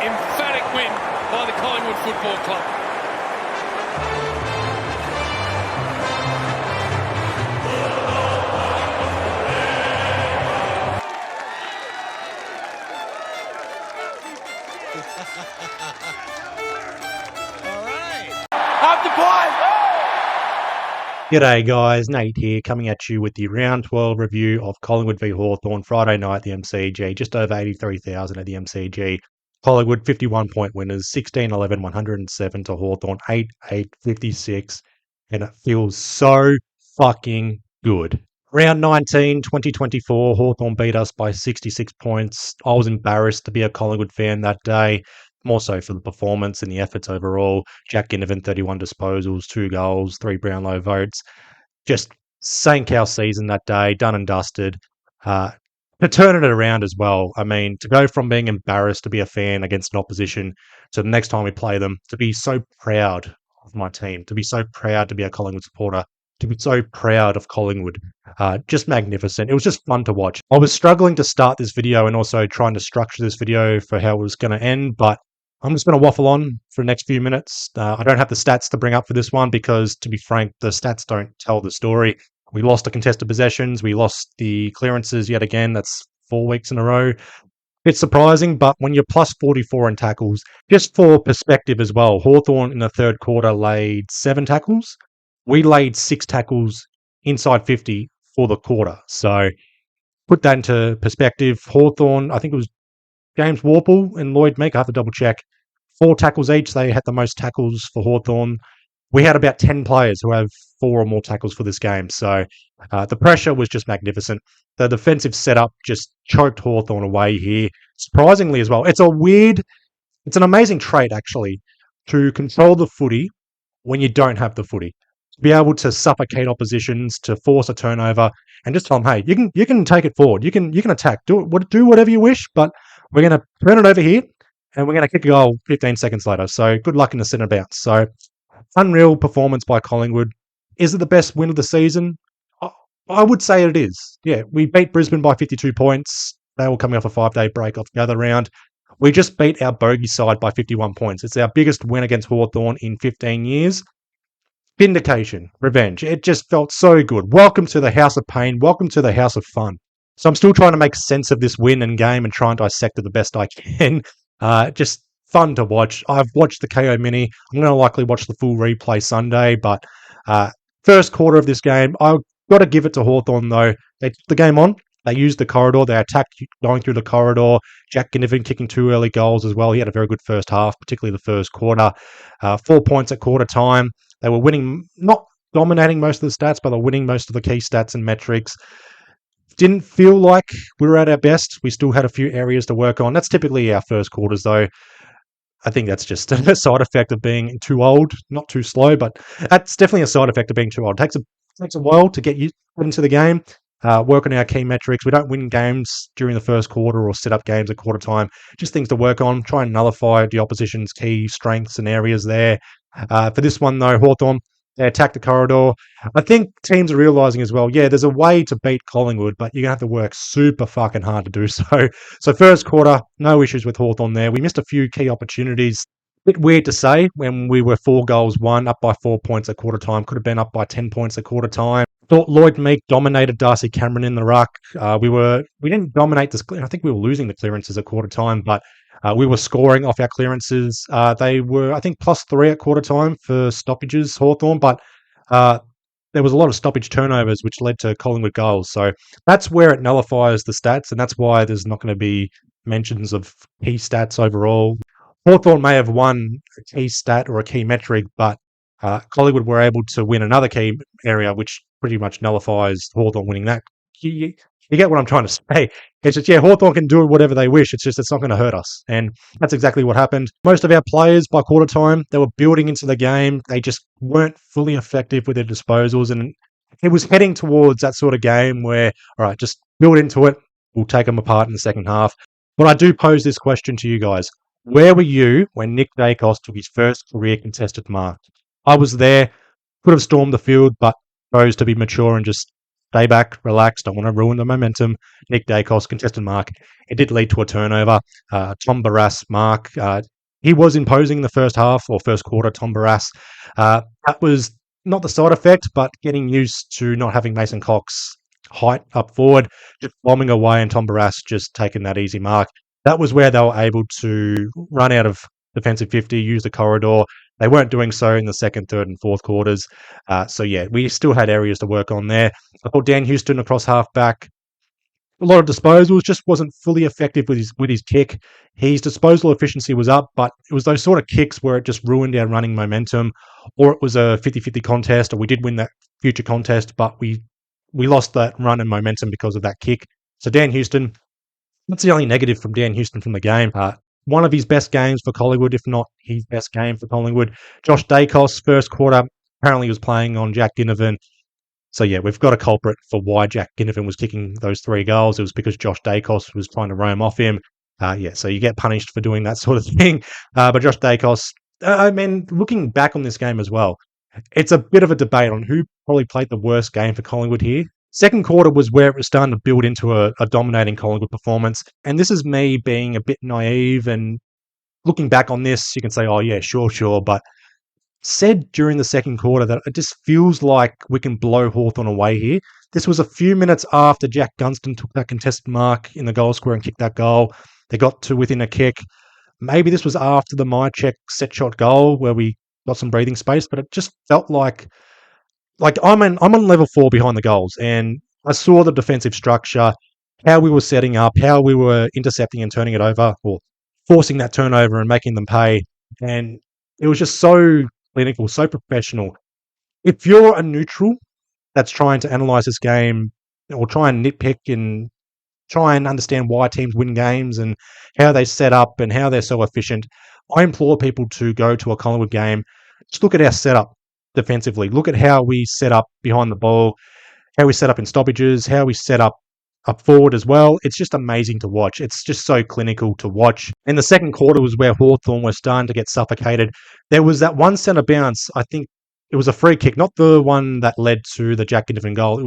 emphatic win by the Collingwood Football Club. Up the play! G'day guys, Nate here, coming at you with the round 12 review of Collingwood v Hawthorn Friday night at the MCG. Just over 83,000 at the MCG. Collingwood 51-point winners, 16-11, 107 to Hawthorn, 8-8, 56, and it feels so fucking good. Round 19, 2024, Hawthorn beat us by 66 points. I was embarrassed to be a Collingwood fan that day, more so for the performance and the efforts overall. Jack Ginnivan, 31 disposals, 2 goals, 3 Brownlow votes. Just sank our season that day, done and dusted. To turn it around as well, I mean, to go from being embarrassed to be a fan against an opposition to the next time we play them, to be so proud of my team, to be so proud to be a Collingwood supporter, to be so proud of Collingwood. Just magnificent. It was just fun to watch. I was struggling to start this video and also trying to structure this video for how it was going to end, but I'm just going to waffle on for the next few minutes. I don't have the stats to bring up for this one because, to be frank, the stats don't tell the story. We lost the contested possessions. We lost the clearances yet again. That's 4 weeks in a row. It's surprising, but when you're plus 44 in tackles, just for perspective as well, Hawthorn in the third quarter laid 7 tackles. We laid 6 tackles inside 50 for the quarter. So put that into perspective. Hawthorn, I think it was James Warple and Lloyd Meek, I have to double check, 4 tackles each. They had the most tackles for Hawthorn. We had about 10 players who have 4 or more tackles for this game. So the pressure was just magnificent. The defensive setup just choked Hawthorn away here. Surprisingly as well. It's an amazing trait actually to control the footy when you don't have the footy. To be able to suffocate oppositions, to force a turnover, and just tell them, hey, you can take it forward. You can attack. Do whatever you wish, but we're going to turn it over here, and we're going to kick a goal 15 seconds later. So good luck in the centre bounce. So unreal performance by Collingwood. Is it the best win of the season? I would say it is. Yeah, we beat Brisbane by 52 points. They were coming off a 5-day break off the other round. We just beat our bogey side by 51 points. It's our biggest win against Hawthorn in 15 years. Vindication, revenge. It just felt so good. Welcome to the House of Pain. Welcome to the House of Fun. So I'm still trying to make sense of this win and game and try and dissect it the best I can. Just fun to watch. I've watched the KO Mini. I'm going to likely watch the full replay Sunday, but first quarter of this game, I've got to give it to Hawthorn though. They took the game on. They used the corridor. They attacked going through the corridor. Jack Ginnivan kicking 2 early goals as well. He had a very good first half, particularly the first quarter. 4 points at quarter time. They were winning, not dominating most of the stats, but they're winning most of the key stats and metrics. Didn't feel like we were at our best. We still had a few areas to work on. That's typically our first quarters, though. I think that's just a side effect of being too old, not too slow, but that's definitely a side effect of being too old. It takes a while to get into the game, work on our key metrics. We don't win games during the first quarter or set up games at quarter time. Just things to work on, try and nullify the opposition's key strengths and areas there. For this one, though, Hawthorn, they attacked the corridor. I think teams are realising as well, yeah, there's a way to beat Collingwood, but you're going to have to work super fucking hard to do so. So first quarter, no issues with Hawthorn there. We missed a few key opportunities. Bit weird to say when we were 4 goals, 1 up by 4 points at quarter time. Could have been up by 10 points at quarter time. Thought Lloyd Meek dominated Darcy Cameron in the ruck. We didn't dominate this. I think we were losing the clearances at quarter time, but we were scoring off our clearances. They were, I think, +3 at quarter time for stoppages, Hawthorn, but there was a lot of stoppage turnovers, which led to Collingwood goals. So that's where it nullifies the stats, and that's why there's not going to be mentions of key stats overall. Hawthorn may have won a key stat or a key metric, but Collingwood were able to win another key area, which pretty much nullifies Hawthorn winning that. You get what I'm trying to say. It's just, yeah, Hawthorn can do whatever they wish. It's just, it's not going to hurt us. And that's exactly what happened. Most of our players, by quarter time, they were building into the game. They just weren't fully effective with their disposals. And it was heading towards that sort of game where, all right, just build into it. We'll take them apart in the second half. But I do pose this question to you guys. Where were you when Nick Dacos took his first career contested mark? I was there, could have stormed the field, but chose to be mature and just stay back, relax, don't want to ruin the momentum. Nick Dacos, contested mark. It did lead to a turnover. Tom Barras mark. He was imposing in the first half or first quarter, Tom Barras. That was not the side effect, but getting used to not having Mason Cox height up forward, just bombing away and Tom Barras just taking that easy mark. That was where they were able to run out of defensive 50, use the corridor. They weren't doing so in the second, third, and fourth quarters. So, yeah, we still had areas to work on there. I thought Dan Houston across half-back, a lot of disposals, just wasn't fully effective with his kick. His disposal efficiency was up, but it was those sort of kicks where it just ruined our running momentum, or it was a 50-50 contest, or we did win that future contest, but we lost that run and momentum because of that kick. So Dan Houston, that's the only negative from Dan Houston from the game. One of his best games for Collingwood, if not his best game for Collingwood. Josh Dacos, first quarter, apparently was playing on Jack Ginnivan. So, yeah, we've got a culprit for why Jack Ginnivan was kicking those 3 goals. It was because Josh Dacos was trying to roam off him. So you get punished for doing that sort of thing. But Josh Dacos, looking back on this game as well, it's a bit of a debate on who probably played the worst game for Collingwood here. Second quarter was where it was starting to build into a dominating Collingwood performance. And this is me being a bit naive. And looking back on this, you can say, oh, yeah, sure. But said during the second quarter that it just feels like we can blow Hawthorn away here. This was a few minutes after Jack Gunston took that contested mark in the goal square and kicked that goal. They got to within a kick. Maybe this was after the Myercheck set shot goal where we got some breathing space, but it just felt like I'm on level 4 behind the goals, and I saw the defensive structure, how we were setting up, how we were intercepting and turning it over, or forcing that turnover and making them pay. And it was just so clinical, so professional. If you're a neutral that's trying to analyze this game or try and nitpick and try and understand why teams win games and how they set up and how they're so efficient, I implore people to go to a Collingwood game. Just look at our setup defensively. Look at how we set up behind the ball, how we set up in stoppages, how we set up forward as well. It's just amazing to watch. It's just so clinical to watch. And the second quarter was where Hawthorn was starting to get suffocated. There was that one centre bounce. I think it was a free kick, not the one that led to the Jack Ginnivan goal.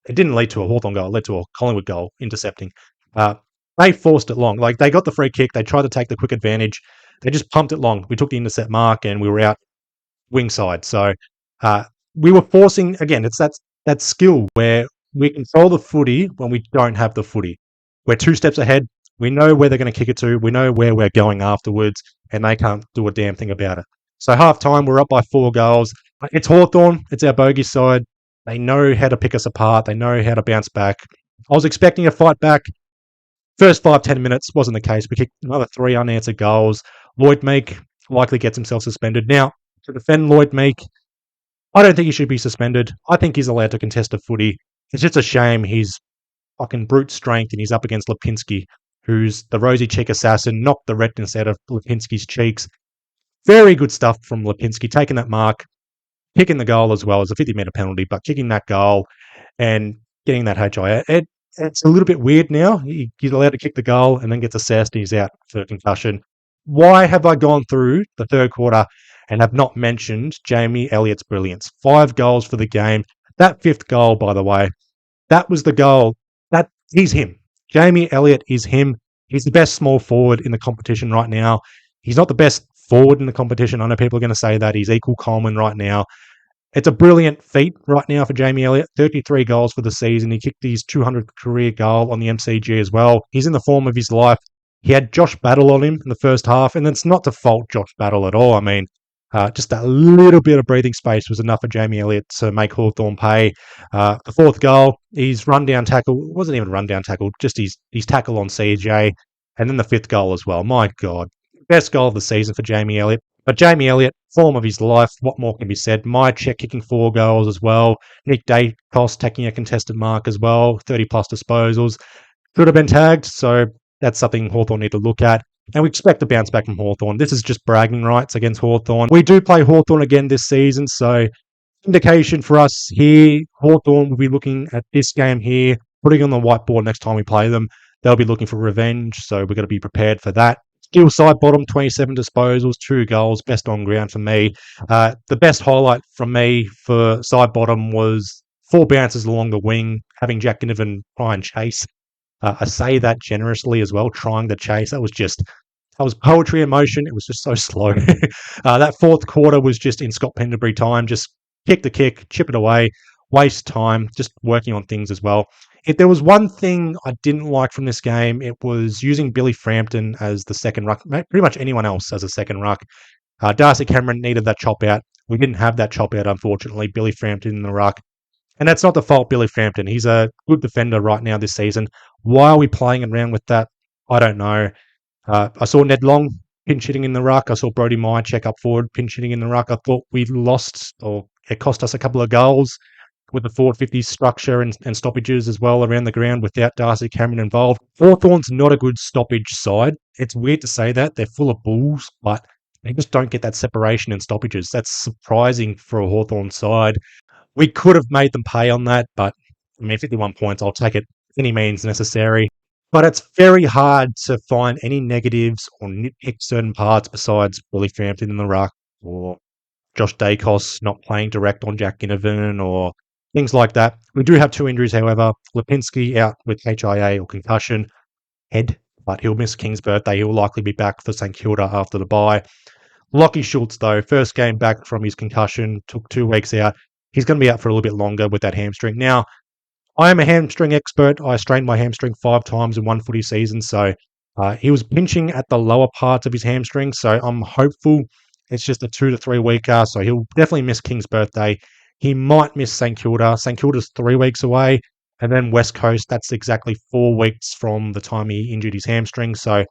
It didn't lead to a Hawthorn goal. It led to a Collingwood goal intercepting. They forced it long. Like, they got the free kick. They tried to take the quick advantage. They just pumped it long. We took the intercept mark and we were out wing side. So we were forcing, again, it's that skill where we control the footy when we don't have the footy. We're 2 steps ahead. We know where they're going to kick it to. We know where we're going afterwards, and they can't do a damn thing about it. So half-time, we're up by 4 goals. It's Hawthorn. It's our bogey side. They know how to pick us apart. They know how to bounce back. I was expecting a fight back. First 5-10 minutes wasn't the case. We kicked another 3 unanswered goals. Lloyd Meek likely gets himself suspended. Now, to defend Lloyd Meek, I don't think he should be suspended. I think he's allowed to contest a footy. It's just a shame he's fucking brute strength and he's up against Lipinski, who's the rosy cheek assassin, knocked the redness out of Lipinski's cheeks. Very good stuff from Lipinski, taking that mark, kicking the goal as well as a 50-metre penalty, but kicking that goal and getting that HI. It's a little bit weird now. He's allowed to kick the goal and then gets assessed and he's out for concussion. Why have I gone through the third quarter and have not mentioned Jamie Elliott's brilliance? 5 goals for the game. That 5th goal, by the way, that was the goal. He's him. Jamie Elliott is him. He's the best small forward in the competition right now. He's not the best forward in the competition. I know people are going to say that. He's equal Coleman right now. It's a brilliant feat right now for Jamie Elliott. 33 goals for the season. He kicked his 200th career goal on the MCG as well. He's in the form of his life. He had Josh Battle on him in the first half, and it's not to fault Josh Battle at all. I mean, just that little bit of breathing space was enough for Jamie Elliott to make Hawthorn pay. The 4th goal, his run-down tackle, wasn't even a run-down tackle, just his tackle on CJ, and then the 5th goal as well. My God, best goal of the season for Jamie Elliott. But Jamie Elliott, form of his life, what more can be said? Myercheck kicking 4 goals as well. Nick Dacos taking a contested mark as well, 30-plus disposals. Could have been tagged, so that's something Hawthorn need to look at. And we expect to bounce back from Hawthorn. This is just bragging rights against Hawthorn. We do play Hawthorn again this season, so indication for us here, Hawthorn will be looking at this game here, putting on the whiteboard next time we play them. They'll be looking for revenge, so we've got to be prepared for that. Still side bottom, 27 disposals, 2 goals, best on ground for me. The best highlight from me for side bottom was 4 bounces along the wing, having Jack Ginnivan try and chase. I say that generously as well, trying to chase. That was poetry in motion. It was just so slow. That fourth quarter was just in Scott Pendlebury time. Just kick the kick, chip it away, waste time, just working on things as well. If there was one thing I didn't like from this game, it was using Billy Frampton as the second ruck, pretty much anyone else as a second ruck. Darcy Cameron needed that chop out. We didn't have that chop out, unfortunately. Billy Frampton in the ruck. And that's not the fault of Billy Frampton. He's a good defender right now this season. Why are we playing around with that? I don't know. I saw Ned Long pinch hitting in the ruck. I saw Brody Myercheck up forward pinch hitting in the ruck. I thought we lost, or it cost us a couple of goals with the forward 50 structure and stoppages as well around the ground without Darcy Cameron involved. Hawthorn's not a good stoppage side. It's weird to say that. They're full of bulls, but they just don't get that separation in stoppages. That's surprising for a Hawthorn side. We could have made them pay on that, but I mean, 51 points, I'll take it any means necessary. But it's very hard to find any negatives or nitpick certain parts besides Billy Frampton in the ruck or Josh Dacos not playing direct on Jack Ginnivan or things like that. We do have 2 injuries, however. Lipinski out with HIA or concussion, head, but he'll miss King's birthday. He'll likely be back for St Kilda after the bye. Lockie Schultz, though, first game back from his concussion, took 2 weeks out. He's going to be out for a little bit longer with that hamstring. Now, I am a hamstring expert. I strained my hamstring 5 times in one footy season, so he was pinching at the lower parts of his hamstring, so I'm hopeful it's just a 2 to 3 weeker, so he'll definitely miss King's birthday. He might miss St Kilda. St Kilda's 3 weeks away, and then West Coast, that's exactly 4 weeks from the time he injured his hamstring, so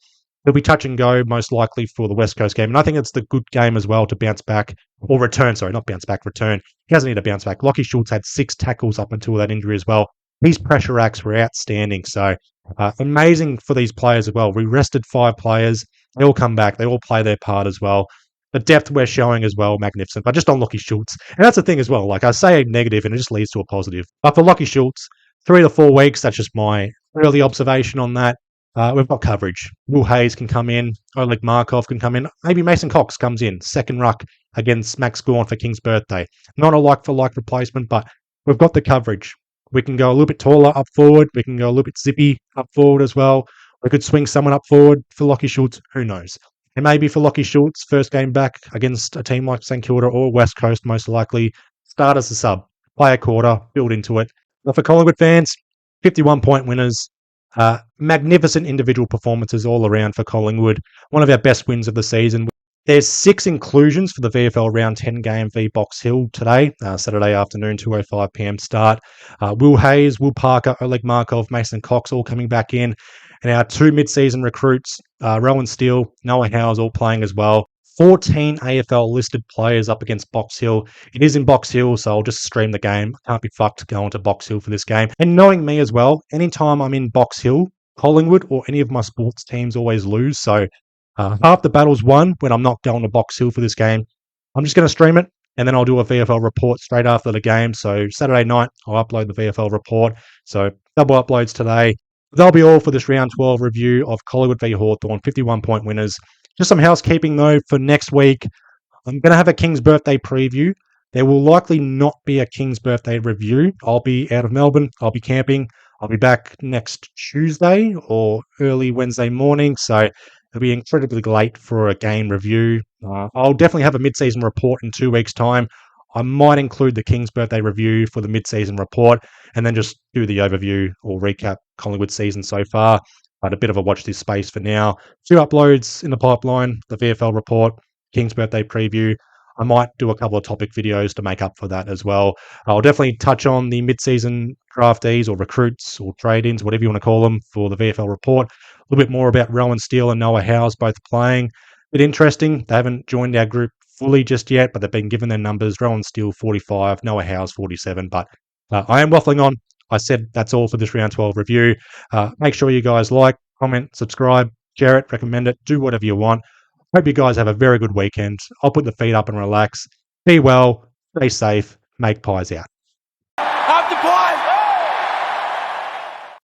he'll be touch and go most likely for the West Coast game. And I think it's the good game as well to bounce back or return. Sorry, not bounce back, return. He doesn't need to bounce back. Lockie Schultz had 6 tackles up until that injury as well. These pressure acts were outstanding. So amazing for these players as well. We rested 5 players. They all come back. They all play their part as well. The depth we're showing as well, magnificent. But just on Lockie Schultz. And that's the thing as well. Like I say a negative and it just leads to a positive. But for Lockie Schultz, 3 to 4 weeks, that's just my early observation on that. We've got coverage. Will Hayes can come in. Oleg Markov can come in. Maybe Mason Cox comes in. Second ruck against Max Gawn for King's birthday. Not a like-for-like replacement, but we've got the coverage. We can go a little bit taller up forward. We can go a little bit zippy up forward as well. We could swing someone up forward for Lockie Schultz. Who knows? And maybe for Lockie Schultz, first game back against a team like St Kilda or West Coast, most likely, start as a sub. Play a quarter, build into it. But for Collingwood fans, 51-point winners. Magnificent individual performances all around for Collingwood. One of our best wins of the season. There's 6 inclusions for the VFL Round 10 game v Box Hill today, Saturday afternoon, 2:05 p.m. start. Will Hayes, Will Parker, Oleg Markov, Mason Cox all coming back in. And our 2 mid-season recruits, Rowan Steele, Noah Howes all playing as well. 14 AFL listed players up against Box Hill. It is in Box Hill, so I'll just stream the game. I can't be fucked going to Box Hill for this game. And knowing me as well, anytime I'm in Box Hill, Collingwood or any of my sports teams always lose. So half the battle's won when I'm not going to Box Hill for this game. I'm just going to stream it, and then I'll do a VFL report straight after the game. So Saturday night, I'll upload the VFL report. So double uploads today. That'll be all for this round 12 review of Collingwood v Hawthorn, 51-point winners. Just some housekeeping, though, for next week. I'm going to have a King's birthday preview. There will likely not be a King's birthday review. I'll be out of Melbourne. I'll be camping. I'll be back next Tuesday or early Wednesday morning. So it'll be incredibly late for a game review. I'll definitely have a mid-season report in 2 weeks' time. I might include the King's birthday review for the mid-season report and then just do the overview or recap Collingwood season so far. But a bit of a watch this space for now. 2 uploads in the pipeline, the VFL report, King's birthday preview. I might do a couple of topic videos to make up for that as well. I'll definitely touch on the mid-season draftees or recruits or trade-ins, whatever you want to call them, for the VFL report. A little bit more about Rowan Steele and Noah Howes both playing. A bit interesting. They haven't joined our group fully just yet, but they've been given their numbers. Rowan Steele, 45, Noah Howes, 47. But I am waffling on. I said that's all for this round 12 review. Make sure you guys like, comment, subscribe, share it, recommend it, do whatever you want. Hope you guys have a very good weekend. I'll put the feet up and relax. Be well, stay safe, make pies out.